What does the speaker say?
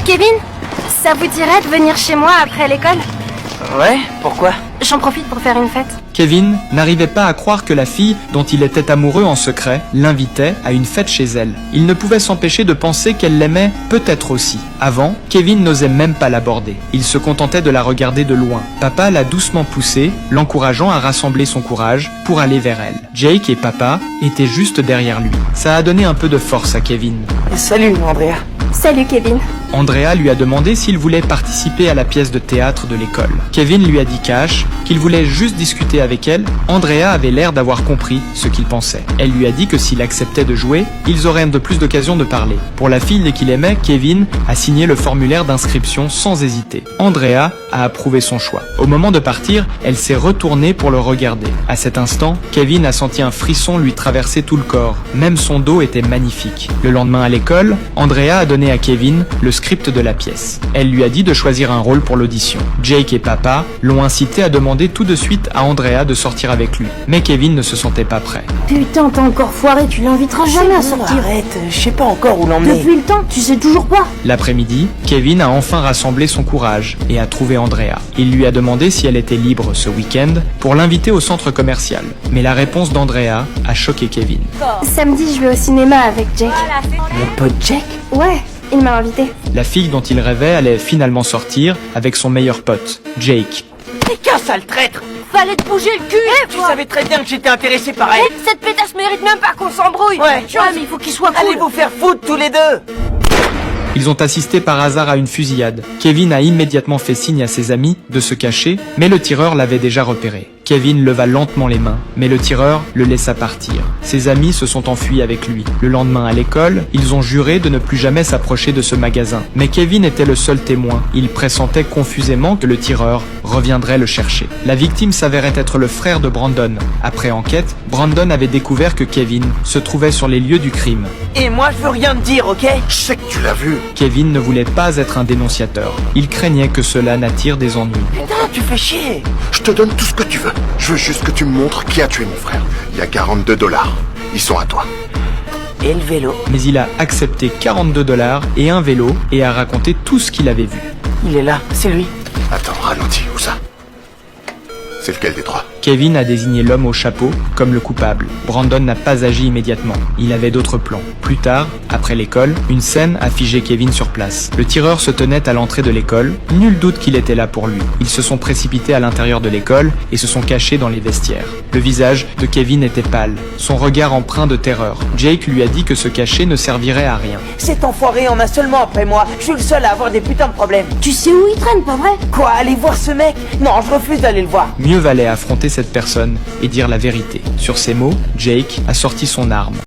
Kevin, ça vous dirait de venir chez moi après l'école? Ouais, pourquoi? J'en profite pour faire une fête. Kevin n'arrivait pas à croire que la fille dont il était amoureux en secret l'invitait à une fête chez elle. Il ne pouvait s'empêcher de penser qu'elle l'aimait peut-être aussi. Avant, Kevin n'osait même pas l'aborder. Il se contentait de la regarder de loin. Papa l'a doucement poussée, l'encourageant à rassembler son courage pour aller vers elle. Jake et papa étaient juste derrière lui. Ça a donné un peu de force à Kevin. Salut, Andrea. Salut Kevin. Andrea lui a demandé s'il voulait participer à la pièce de théâtre de l'école. Kevin lui a dit cash qu'il voulait juste discuter avec elle. Andrea avait l'air d'avoir compris ce qu'il pensait. Elle lui a dit que s'il acceptait de jouer, ils auraient de plus d'occasions de parler. Pour la fille qu'il aimait, Kevin a signé le formulaire d'inscription sans hésiter. Andrea a approuvé son choix. Au moment de partir, elle s'est retournée pour le regarder. À cet instant, Kevin a senti un frisson lui traverser tout le corps. Même son dos était magnifique. Le lendemain à l'école, Andrea a donné à Kevin le script de la pièce. Elle lui a dit de choisir un rôle pour l'audition. Jake et papa l'ont incité à demander tout de suite à Andrea de sortir avec lui. Mais Kevin ne se sentait pas prêt. Putain, t'as encore foiré, tu l'inviteras jamais à sortir. Arrête, je sais pas encore où l'emmener. Depuis le temps, tu sais toujours pas. L'après-midi, Kevin a enfin rassemblé son courage et a trouvé Andrea. Il lui a demandé si elle était libre ce week-end pour l'inviter au centre commercial. Mais la réponse d'Andrea a choqué Kevin. Samedi, je vais au cinéma avec Jake. Mon pote Jack? Ouais, il m'a invité. La fille dont il rêvait allait finalement sortir avec son meilleur pote, Jake. T'es qu'un sale traître! Fallait te bouger le cul. Tu savais très bien que j'étais intéressé par elle! Cette pétasse mérite même pas qu'on s'embrouille. Ouais, mais il faut qu'il soit Allez cool. vous faire foutre tous les deux! Ils ont assisté par hasard à une fusillade. Kevin a immédiatement fait signe à ses amis de se cacher, mais le tireur l'avait déjà repéré. Kevin leva lentement les mains, mais le tireur le laissa partir. Ses amis se sont enfuis avec lui. Le lendemain à l'école, ils ont juré de ne plus jamais s'approcher de ce magasin. Mais Kevin était le seul témoin. Il pressentait confusément que le tireur reviendrait le chercher. La victime s'avérait être le frère de Brandon. Après enquête, Brandon avait découvert que Kevin se trouvait sur les lieux du crime. Et moi je veux rien te dire, ok? Je sais que tu l'as vu. Kevin ne voulait pas être un dénonciateur. Il craignait que cela n'attire des ennuis. Putain, tu fais chier! Je te donne tout ce que tu veux. Je veux juste que tu me montres qui a tué mon frère. Il y a 42 $. Ils sont à toi. Et le vélo? Mais il a accepté 42 $ et un vélo et a raconté tout ce qu'il avait vu. Il est là, c'est lui. Attends, ralentis, où ça? C'est lequel des trois? Kevin a désigné l'homme au chapeau comme le coupable. Brandon n'a pas agi immédiatement. Il avait d'autres plans. Plus tard, après l'école, une scène a figé Kevin sur place. Le tireur se tenait à l'entrée de l'école. Nul doute qu'il était là pour lui. Ils se sont précipités à l'intérieur de l'école et se sont cachés dans les vestiaires. Le visage de Kevin était pâle, son regard empreint de terreur. Jake lui a dit que se cacher ne servirait à rien. Cet enfoiré en a seulement après moi. Je suis le seul à avoir des putains de problèmes. Tu sais où il traîne, pas vrai? Quoi, aller voir ce mec? Non, je refuse d'aller le voir. Mieux valait affronter cette personne et dire la vérité. Sur ces mots, Jake a sorti son arme.